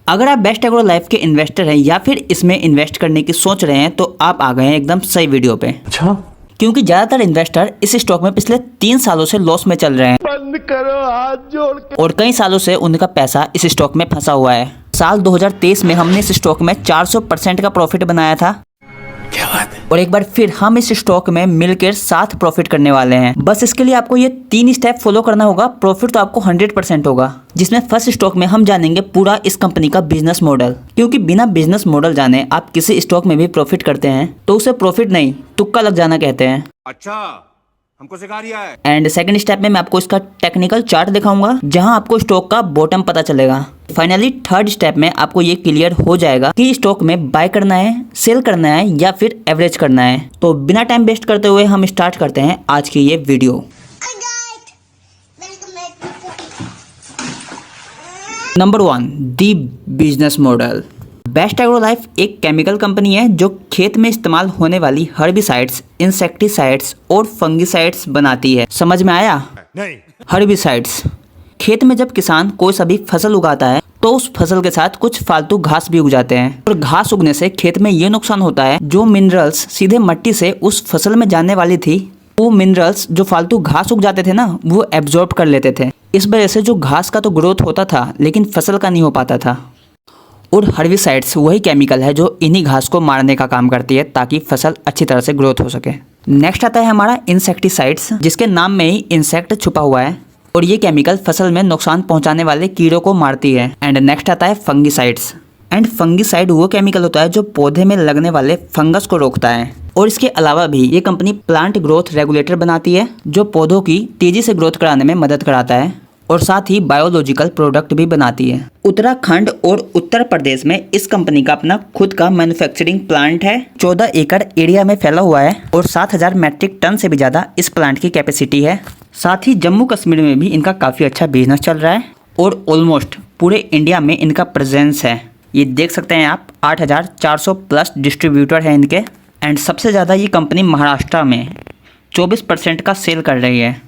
अगर आप best agro life के इन्वेस्टर हैं या फिर इसमें इन्वेस्ट करने की सोच रहे हैं तो आप आ गए हैं एकदम सही वीडियो पे। अच्छा, क्योंकि ज्यादातर इन्वेस्टर इस स्टॉक में पिछले 3 सालों से लॉस में चल रहे हैं। बंद करो हाथ जोड़ के। और कई सालों से उनका पैसा इस स्टॉक में फंसा हुआ है। साल 2023 में हमने इस स्टॉक में 400% का प्रॉफिट बनाया था। क्या बात है। और एक बार फिर हम इस स्टॉक में मिलकर साथ प्रॉफिट करने वाले हैं। बस इसके लिए आपको ये 3 स्टेप फॉलो करना होगा। प्रॉफिट तो आपको 100% होगा, जिसमें फर्स्ट स्टॉक में हम जानेंगे पूरा इस कंपनी का बिजनेस मॉडल। क्योंकि बिना बिजनेस मॉडल जाने आप किसी स्टॉक में भी प्रॉफिट करते हैं तो उसे प्रॉफिट नहीं, तुक्का लग जाना कहते हैं। अच्छा, हमको सिखा रिया है। एंड सेकंड स्टेप में मैं आपको इसका टेक्निकल चार्ट दिखाऊंगा, जहां आपको स्टॉक का बॉटम पता चलेगा। फाइनली थर्ड स्टेप में आपको ये क्लियर हो जाएगा कि स्टॉक में बाय करना है, सेल करना है या फिर एवरेज करना है। तो बिना टाइम वेस्ट करते हुए हम स्टार्ट करते हैं आज की ये video. Number 1, the business model. Best agro life एक केमिकल कंपनी है जो खेत में इस्तेमाल होने वाली हर्बिसाइड्स, इंसेक्टिसाइड्स और फंगिसाइड्स बनाती है। समझ में आया? नहीं। हर्बिसाइड्स, खेत में जब किसान कोई सा भी फसल उगाता है तो उस फसल के साथ कुछ फालतू घास भी उग जाते हैं। और घास उगने से खेत में ये नुकसान होता है, जो मिनरल्स सीधे मिट्टी से उस फसल में जाने वाली थी, वो मिनरल्स जो फालतू घास उग जाते थे ना, वो एब्जॉर्ब कर लेते थे। इस वजह से जो घास का तो ग्रोथ होता था लेकिन फसल का नहीं हो पाता था। और हर्बिसाइड्स वही केमिकल है जो इन्हीं घास को मारने का काम करती है ताकि फसल अच्छी तरह से ग्रोथ हो सके। नेक्स्ट आता है हमारा इंसेक्टिसाइड्स, जिसके नाम में ही इंसेक्ट छुपा हुआ है और ये केमिकल फसल में नुकसान पहुंचाने वाले कीड़ों को मारती है। एंड नेक्स्ट आता है फंगिसाइड्स। एंड फंगिसाइड वो केमिकल होता है जो पौधे में लगने वाले फंगस को रोकता है। और इसके अलावा भी ये कंपनी प्लांट ग्रोथ रेगुलेटर बनाती है जो पौधों की तेजी से ग्रोथ कराने में मदद कराता है। और साथ ही बायोलॉजिकल प्रोडक्ट भी बनाती है। उत्तराखंड और उत्तर प्रदेश में इस कंपनी का अपना खुद का मैन्युफैक्चरिंग प्लांट है। 14 एकड़ एरिया में फैला हुआ है और 7000 मैट्रिक टन से भी ज़्यादा इस प्लांट की कैपेसिटी है। साथ ही जम्मू कश्मीर में भी इनका काफ़ी अच्छा बिजनेस चल रहा है और ऑलमोस्ट पूरे इंडिया में इनका प्रेजेंस है। ये देख सकते हैं आप, 8400 प्लस डिस्ट्रीब्यूटर हैं इनके। एंड सबसे ज़्यादा ये कंपनी महाराष्ट्र में 24% का सेल कर रही है।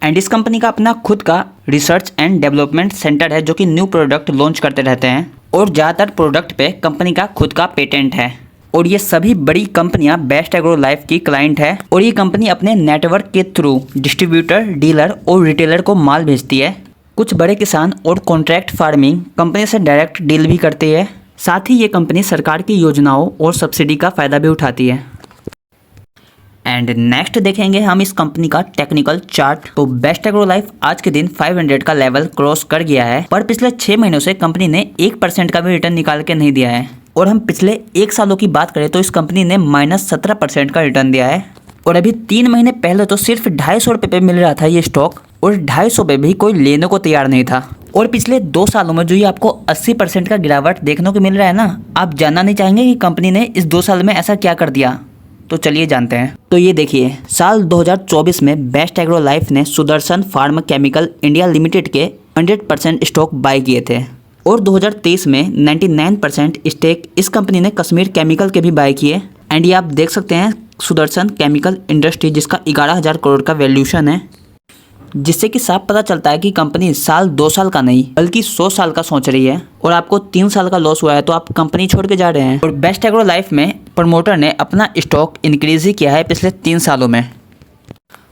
एंड इस कंपनी का अपना खुद का रिसर्च एंड डेवलपमेंट सेंटर है जो कि न्यू प्रोडक्ट लॉन्च करते रहते हैं। और ज़्यादातर प्रोडक्ट पे कंपनी का खुद का पेटेंट है। और ये सभी बड़ी कंपनियां बेस्ट एग्रो लाइफ की क्लाइंट है। और ये कंपनी अपने नेटवर्क के थ्रू डिस्ट्रीब्यूटर, डीलर और रिटेलर को माल भेजती है। कुछ बड़े किसान और कॉन्ट्रैक्ट फार्मिंग कंपनी से डायरेक्ट डील भी करती है। साथ ही ये कंपनी सरकार की योजनाओं और सब्सिडी का फ़ायदा भी उठाती है। एंड नेक्स्ट देखेंगे हम इस कंपनी का टेक्निकल चार्ट। तो बेस्ट एग्रो लाइफ आज के दिन 500 का लेवल क्रॉस कर गया है, पर पिछले 6 महीनों से कंपनी ने 1% का भी रिटर्न निकाल के नहीं दिया है। और हम पिछले 1 सालों की बात करें तो इस कंपनी ने -17% का रिटर्न दिया है। और अभी 3 महीने पहले तो सिर्फ 250 रुपये पे मिल रहा था ये स्टॉक, और 250 पे भी कोई लेने को तैयार नहीं था। और पिछले 2 सालों में जो ये आपको 80% का गिरावट देखने को मिल रहा है ना, आप जानना नहीं चाहेंगे कि कंपनी ने इस 2 साल में ऐसा क्या कर दिया। तो चलिए जानते हैं। तो ये देखिए, साल 2024 में बेस्ट एग्रो लाइफ ने Sudarshan farm chemical India limited के 100% स्टॉक बाय किए थे। और 2023 में 99% स्टेक इस कंपनी ने कश्मीर केमिकल के भी बाय किए। एंड ये आप देख सकते हैं सुदर्शन केमिकल इंडस्ट्री, जिसका 11,000 करोड़ का वैल्यूशन है, जिससे कि साफ पता चलता है कि कंपनी साल 2 साल का नहीं बल्कि 100 साल का सोच रही है। और आपको 3 साल का लॉस हुआ है तो आप कंपनी छोड़ के जा रहे हैं। और बेस्ट एग्रो लाइफ में प्रमोटर ने अपना स्टॉक इंक्रीज ही किया है पिछले 3 सालों में।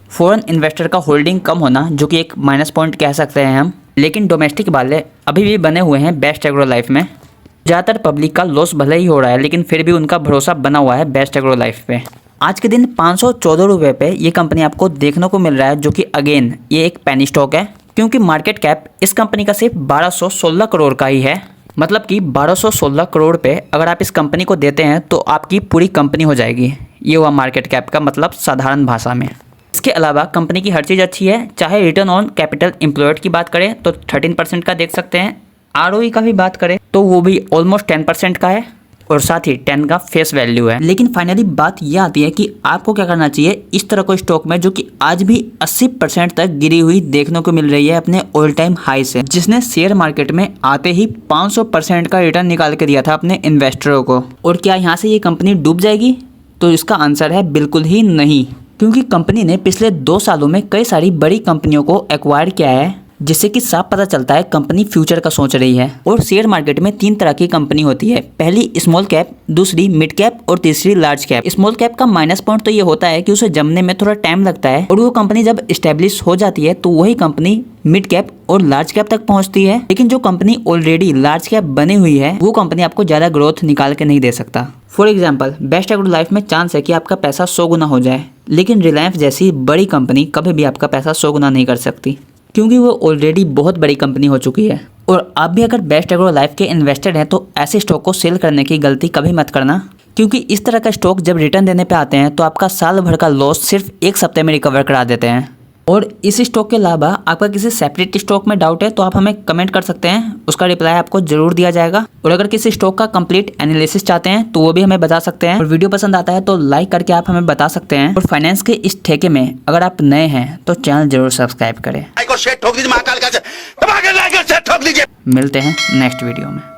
फॉरेन इन्वेस्टर का होल्डिंग कम होना जो कि एक माइनस पॉइंट कह सकते हैं हम, लेकिन डोमेस्टिक वाले अभी भी बने हुए हैं बेस्ट एग्रो लाइफ में। ज़्यादातर पब्लिक का लॉस भले ही हो रहा है लेकिन फिर भी उनका भरोसा बना हुआ है बेस्ट एग्रो लाइफ पे। आज के दिन 514 रुपये पे ये कंपनी आपको देखने को मिल रहा है, जो कि अगेन ये एक पेनी स्टॉक है। क्योंकि मार्केट कैप इस कंपनी का सिर्फ 1216 करोड़ का ही है। मतलब कि 1216 करोड़ पे अगर आप इस कंपनी को देते हैं तो आपकी पूरी कंपनी हो जाएगी। ये हुआ मार्केट कैप का मतलब साधारण भाषा में। इसके अलावा कंपनी की हर चीज़ अच्छी है, चाहे रिटर्न ऑन कैपिटल एम्प्लॉयड की बात करें तो 13% का देख सकते हैं। ROE का भी बात करें तो वो भी ऑलमोस्ट 10% का है। और साथ ही 10 का फेस वैल्यू है। लेकिन फाइनली बात यह आती है कि आपको क्या करना चाहिए इस तरह को स्टॉक में, जो कि आज भी 80% तक गिरी हुई देखने को मिल रही है अपने ऑल टाइम हाई से, जिसने शेयर मार्केट में आते ही 500% का रिटर्न निकाल के दिया था अपने इन्वेस्टरों को। और क्या यहाँ से ये कंपनी डूब जाएगी? तो इसका आंसर है बिल्कुल ही नहीं। क्योंकि कंपनी ने पिछले 2 सालों में कई सारी बड़ी कंपनियों को एक्वायर किया है जिससे कि साफ पता चलता है कंपनी फ्यूचर का सोच रही है। और शेयर मार्केट में 3 तरह की कंपनी होती है, पहली स्मॉल कैप, दूसरी मिड कैप और तीसरी लार्ज कैप। स्मॉल कैप का माइनस पॉइंट तो ये होता है कि उसे जमने में थोड़ा टाइम लगता है और वो कंपनी जब स्टेब्लिश हो जाती है तो वही कंपनी मिड कैप और लार्ज कैप तक पहुंचती है। लेकिन जो कंपनी ऑलरेडी लार्ज कैप बनी हुई है वो कंपनी आपको ज्यादा ग्रोथ निकाल के नहीं दे सकता। For example, best agro life में चांस है कि आपका पैसा 100 गुना हो जाए, लेकिन रिलायंस जैसी बड़ी कंपनी कभी भी आपका पैसा 100 गुना नहीं कर सकती, क्योंकि वो ऑलरेडी बहुत बड़ी कंपनी हो चुकी है। और आप भी अगर बेस्ट एग्रो लाइफ के इन्वेस्टेड हैं तो ऐसे स्टॉक को सेल करने की गलती कभी मत करना, क्योंकि इस तरह का स्टॉक जब रिटर्न देने पे आते हैं तो आपका साल भर का लॉस सिर्फ 1 हफ्ते में रिकवर करा देते हैं। और इस स्टॉक के अलावा आपका किसी सेपरेट स्टॉक में डाउट है तो आप हमें कमेंट कर सकते हैं, उसका रिप्लाई आपको जरूर दिया जाएगा। और अगर किसी स्टॉक का कंप्लीट एनालिसिस चाहते हैं तो वो भी हमें बता सकते हैं। और वीडियो पसंद आता है तो लाइक करके आप हमें बता सकते हैं। और फाइनेंस के इस ठेके में अगर आप नए हैं तो चैनल जरूर सब्सक्राइब करें। ठोक दीजिए महाकाल का, ठोक दीजिए। मिलते हैं नेक्स्ट वीडियो में।